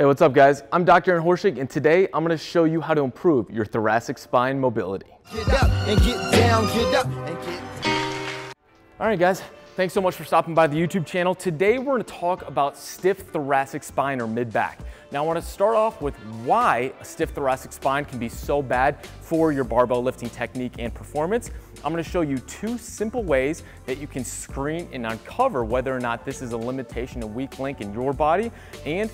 Hey, what's up guys? I'm Dr. Aaron Horschig, and today I'm going to show you how to improve your thoracic spine mobility. Get up and get down, get up and get... All right guys, thanks so much for stopping by the YouTube channel. Today we're going to talk about stiff thoracic spine or mid-back. Now I want to start off with why a stiff thoracic spine can be so bad for your barbell lifting technique and performance. I'm going to show you two simple ways that you can screen and uncover whether or not this is a limitation, a weak link in your body, and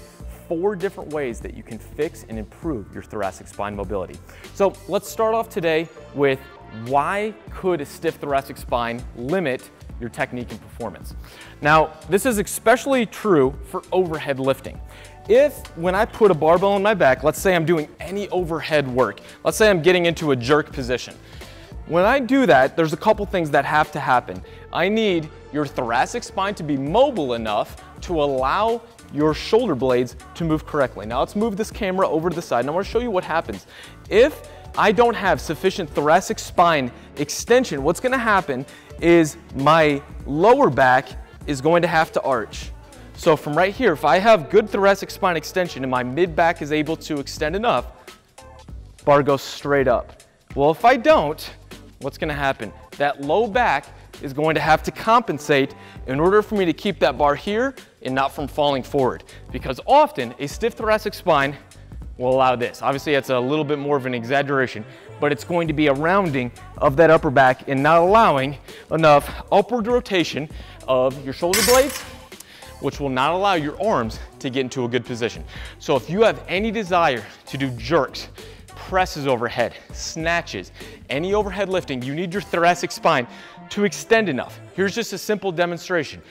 4 different ways that you can fix and improve your thoracic spine mobility. So let's start off today with why could a stiff thoracic spine limit your technique and performance. Now, this is especially true for overhead lifting. If when I put a barbell on my back, let's say I'm doing any overhead work, let's say I'm getting into a jerk position. When I do that, there's a couple things that have to happen. I need your thoracic spine to be mobile enough to allow your shoulder blades to move correctly. Now let's move this camera over to the side and I want to show you what happens. If I don't have sufficient thoracic spine extension, what's going to happen is my lower back is going to have to arch. So from right here, if I have good thoracic spine extension and my mid back is able to extend enough, bar goes straight up. Well, if I don't, what's going to happen? That low back is going to have to compensate in order for me to keep that bar here and not from falling forward. Because often a stiff thoracic spine will allow this. Obviously it's a little bit more of an exaggeration, but it's going to be a rounding of that upper back and not allowing enough upward rotation of your shoulder blades, which will not allow your arms to get into a good position. So if you have any desire to do jerks, presses overhead, snatches, any overhead lifting, you need your thoracic spine to extend enough. Here's just a simple demonstration.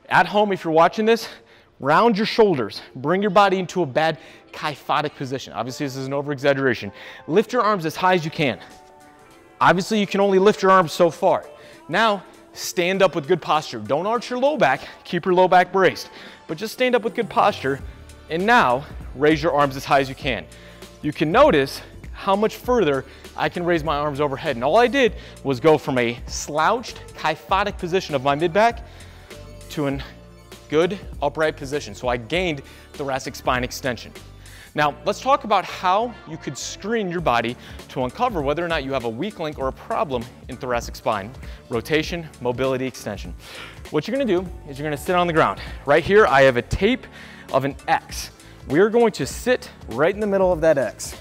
At home, if you're watching this, round your shoulders, bring your body into a bad kyphotic position. Obviously, this is an over-exaggeration. Lift your arms as high as you can. Obviously, you can only lift your arms so far. Now, stand up with good posture. Don't arch your low back, keep your low back braced, but just stand up with good posture, and now raise your arms as high as you can. You can notice how much further I can raise my arms overhead. And all I did was go from a slouched, kyphotic position of my mid-back to a good upright position. So I gained thoracic spine extension. Now, let's talk about how you could screen your body to uncover whether or not you have a weak link or a problem in thoracic spine, rotation, mobility, extension. What you're gonna do is you're gonna sit on the ground. Right here, I have a tape of an X. We're going to sit right in the middle of that X.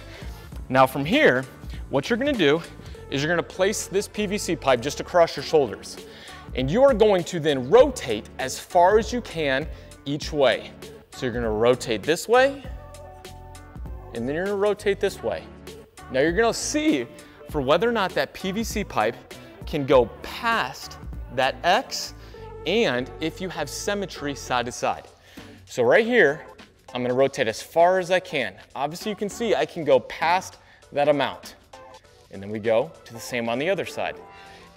Now from here, what you're gonna do is you're gonna place this PVC pipe just across your shoulders. And you are going to then rotate as far as you can each way. So you're gonna rotate this way, and then you're gonna rotate this way. Now you're gonna see for whether or not that PVC pipe can go past that X, and if you have symmetry side to side. So right here, I'm gonna rotate as far as I can. Obviously you can see I can go past that amount. And then we go to the same on the other side.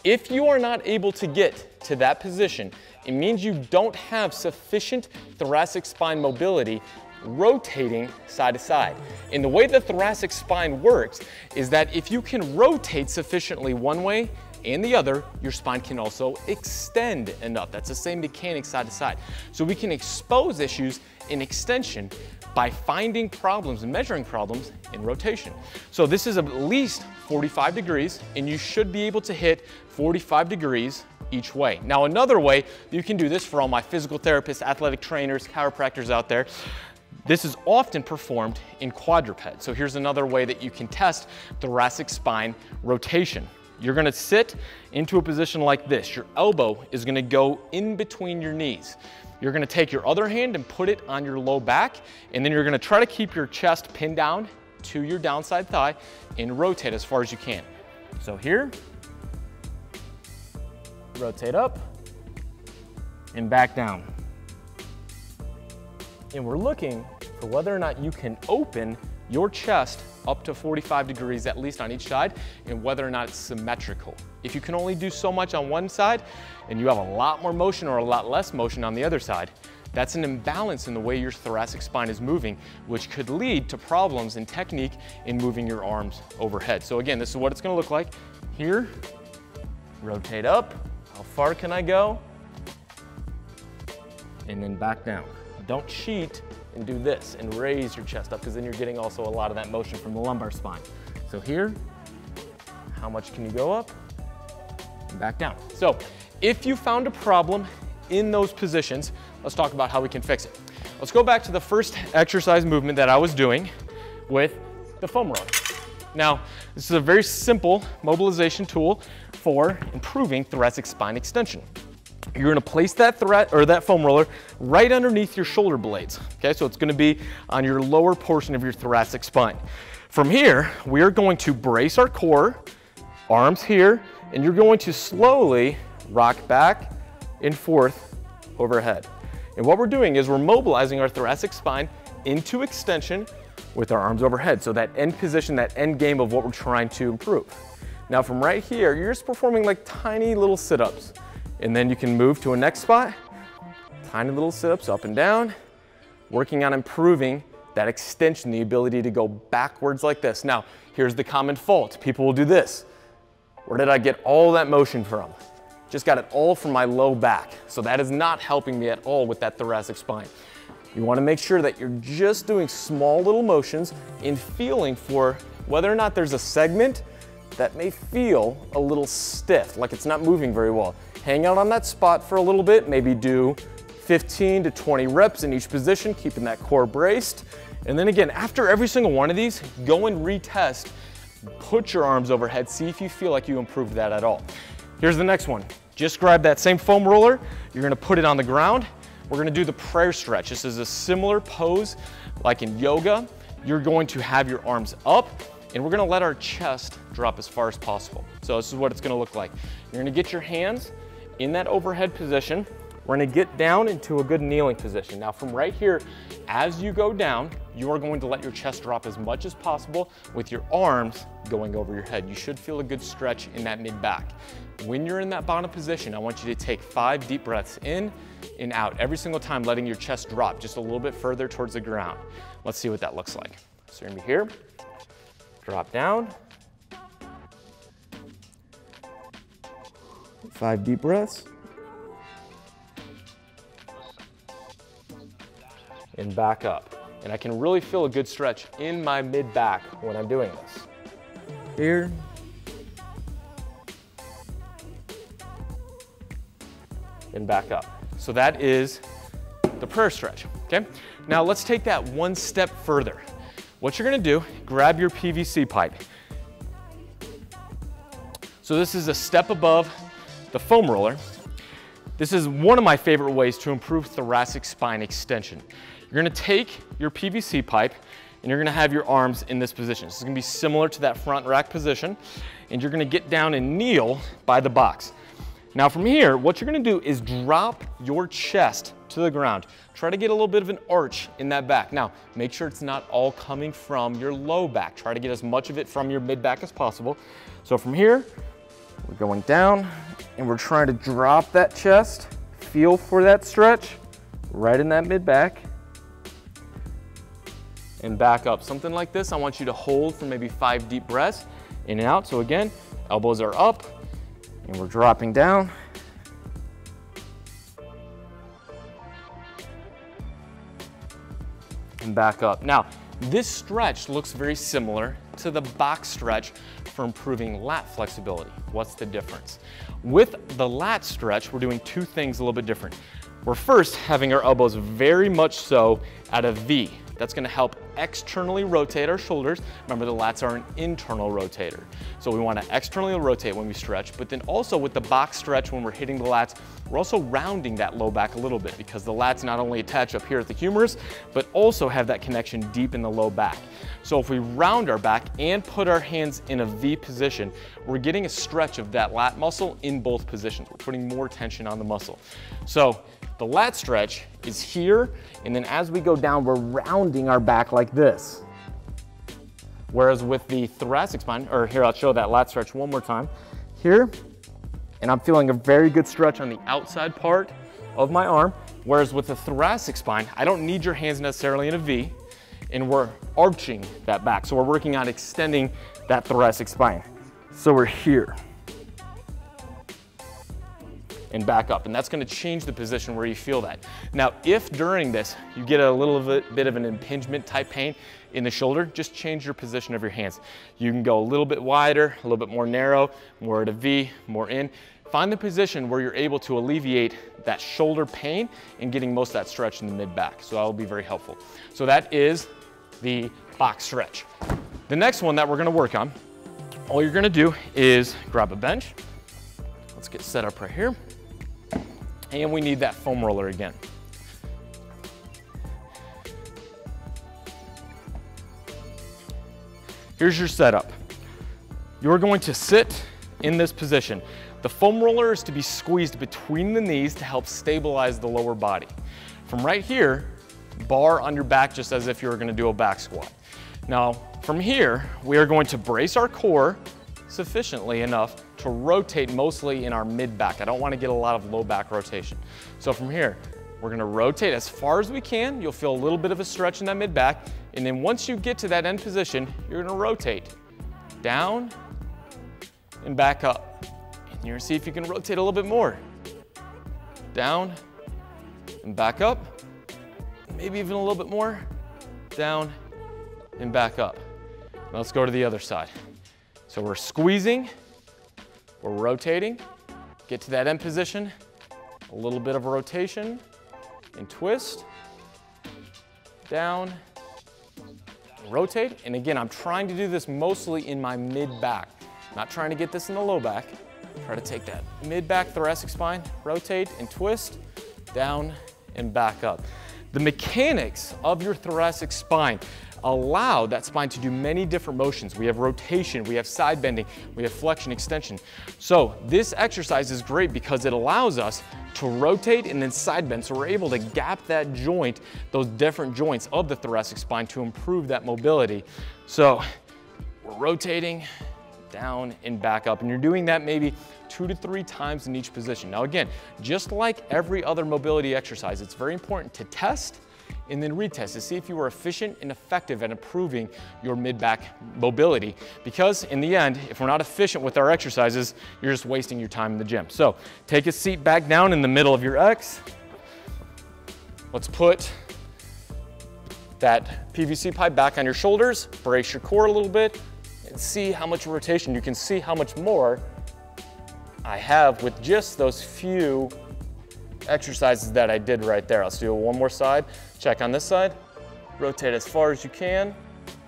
If you are not able to get to that position, it means you don't have sufficient thoracic spine mobility rotating side to side. And the way the thoracic spine works is that if you can rotate sufficiently one way and the other, your spine can also extend enough. That's the same mechanic side to side. So we can expose issues in extension by finding problems and measuring problems in rotation. So this is at least 45 degrees, and you should be able to hit 45 degrees each way. Now another way you can do this for all my physical therapists, athletic trainers, chiropractors out there, this is often performed in quadruped. So here's another way that you can test thoracic spine rotation. You're gonna sit into a position like this. Your elbow is gonna go in between your knees. You're gonna take your other hand and put it on your low back, and then you're gonna try to keep your chest pinned down to your downside thigh and rotate as far as you can. So here, rotate up and back down. And we're looking for whether or not you can open your chest up to 45 degrees at least on each side, and whether or not it's symmetrical. If you can only do so much on one side and you have a lot more motion or a lot less motion on the other side, that's an imbalance in the way your thoracic spine is moving, which could lead to problems in technique in moving your arms overhead. So again, this is what it's gonna look like. Here, rotate up. How far can I go? and then back down. Don't cheat and do this and raise your chest up, because then you're getting also a lot of that motion from the lumbar spine. So here, how much can you go up? And back down. So if you found a problem in those positions, let's talk about how we can fix it. Let's go back to the first exercise movement that I was doing with the foam roller. Now, this is a very simple mobilization tool for improving thoracic spine extension. You're gonna place that foam roller right underneath your shoulder blades. Okay, so it's gonna be on your lower portion of your thoracic spine. From here, we are going to brace our core, arms here, and you're going to slowly rock back and forth overhead. And what we're doing is we're mobilizing our thoracic spine into extension with our arms overhead. So that end position, that end game of what we're trying to improve. Now from right here, you're just performing like tiny little sit-ups. And then you can move to a next spot, tiny little sit-ups up and down, working on improving that extension, the ability to go backwards like this. Now, here's the common fault. People will do this. Where did I get all that motion from? Just got it all from my low back. So that is not helping me at all with that thoracic spine. You want to make sure that you're just doing small little motions and feeling for whether or not there's a segment that may feel a little stiff, like it's not moving very well. Hang out on that spot for a little bit, maybe do 15 to 20 reps in each position, keeping that core braced. And then again, after every single one of these, go and retest, put your arms overhead, see if you feel like you improved that at all. Here's the next one. Just grab that same foam roller, you're gonna put it on the ground. We're gonna do the prayer stretch. This is a similar pose like in yoga. You're going to have your arms up, and we're gonna let our chest drop as far as possible. So this is what it's gonna look like. You're gonna get your hands in that overhead position. We're gonna get down into a good kneeling position. Now from right here, as you go down, you are going to let your chest drop as much as possible with your arms going over your head. You should feel a good stretch in that mid-back. When you're in that bottom position, I want you to take 5 deep breaths in and out, every single time letting your chest drop just a little bit further towards the ground. Let's see what that looks like. So you're gonna be here, drop down. 5 deep breaths. And back up. And I can really feel a good stretch in my mid-back when I'm doing this. Here. And back up. So that is the prayer stretch, okay? Now let's take that one step further. What you're gonna do, grab your PVC pipe. So this is a step above the foam roller. This is one of my favorite ways to improve thoracic spine extension. You're gonna take your PVC pipe and you're gonna have your arms in this position. This is gonna be similar to that front rack position, and you're gonna get down and kneel by the box. Now from here, what you're gonna do is drop your chest to the ground. Try to get a little bit of an arch in that back. Now, make sure it's not all coming from your low back. Try to get as much of it from your mid back as possible. So from here, we're going down and we're trying to drop that chest. Feel for that stretch right in that mid back. And back up. Something like this, I want you to hold for maybe 5 deep breaths, in and out. So again, elbows are up, and we're dropping down. And back up. Now, this stretch looks very similar to the box stretch for improving lat flexibility. What's the difference? With the lat stretch, we're doing 2 things a little bit different. We're first having our elbows very much so at a V. That's gonna help externally rotate our shoulders. Remember, the lats are an internal rotator. So we wanna externally rotate when we stretch, but then also with the box stretch, when we're hitting the lats, we're also rounding that low back a little bit, because the lats not only attach up here at the humerus, but also have that connection deep in the low back. So if we round our back and put our hands in a V position, we're getting a stretch of that lat muscle in both positions. We're putting more tension on the muscle. So the lat stretch is here, and then as we go down, we're rounding our back like this. Whereas with the thoracic spine, or here, I'll show that lat stretch one more time. Here, and I'm feeling a very good stretch on the outside part of my arm. Whereas with the thoracic spine, I don't need your hands necessarily in a V, and we're arching that back. So we're working on extending that thoracic spine. So we're here. and back up. And that's gonna change the position where you feel that. Now, if during this you get a little bit of an impingement type pain in the shoulder, just change your position of your hands. You can go a little bit wider, a little bit more narrow, more at a V, more in. Find the position where you're able to alleviate that shoulder pain and getting most of that stretch in the mid-back. So that will be very helpful. So that is the box stretch. The next one that we're gonna work on, all you're gonna do is grab a bench. Let's get set up right here. And we need that foam roller again. Here's your setup. You're going to sit in this position. The foam roller is to be squeezed between the knees to help stabilize the lower body. From right here, bar on your back just as if you were gonna do a back squat. Now, from here, we are going to brace our core sufficiently enough to rotate mostly in our mid-back. I don't wanna get a lot of low back rotation. So from here, we're gonna rotate as far as we can. You'll feel a little bit of a stretch in that mid-back. And then once you get to that end position, you're gonna rotate down and back up. And you're gonna see if you can rotate a little bit more. Down and back up. Maybe even a little bit more. Down and back up. Now let's go to the other side. So we're squeezing, we're rotating, get to that end position, a little bit of a rotation and twist, down, rotate. And again, I'm trying to do this mostly in my mid-back. Not trying to get this in the low back. Try to take that mid-back thoracic spine, rotate and twist, down and back up. The mechanics of your thoracic spine allow that spine to do many different motions. We have rotation, we have side bending, we have flexion, extension. So this exercise is great because it allows us to rotate and then side bend. So we're able to gap that joint, those different joints of the thoracic spine to improve that mobility. So we're rotating, down and back up. And you're doing that maybe 2 to 3 times in each position. Now again, just like every other mobility exercise, it's very important to test and then retest to see if you are efficient and effective at improving your mid-back mobility. Because in the end, if we're not efficient with our exercises, you're just wasting your time in the gym. So take a seat back down in the middle of your X. Let's put that PVC pipe back on your shoulders, brace your core a little bit, and see how much rotation. You can see how much more I have with just those few exercises that I did right there. Let's do one more side. Check on this side. Rotate as far as you can.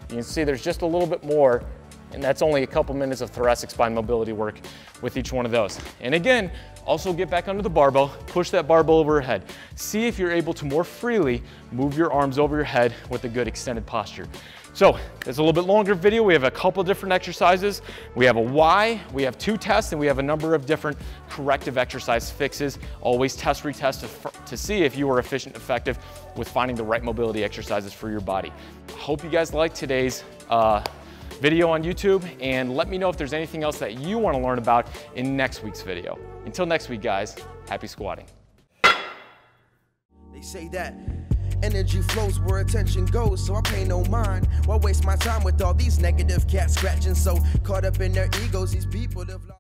You can see there's just a little bit more, and that's only a couple minutes of thoracic spine mobility work with each one of those. And again, also get back under the barbell, push that barbell over your head. See if you're able to more freely move your arms over your head with a good extended posture. So it's a little bit longer video. We have a couple different exercises. We have a why, we have 2 tests, and we have a number of different corrective exercise fixes. Always test, retest to see if you are efficient, effective with finding the right mobility exercises for your body. I hope you guys liked today's video on YouTube, and let me know if there's anything else that you want to learn about in next week's video. Until next week, guys, happy squatting. They say that energy flows where attention goes, so I pay no mind. Why waste my time with all these negative cats scratching? So caught up in their egos, these people have lost.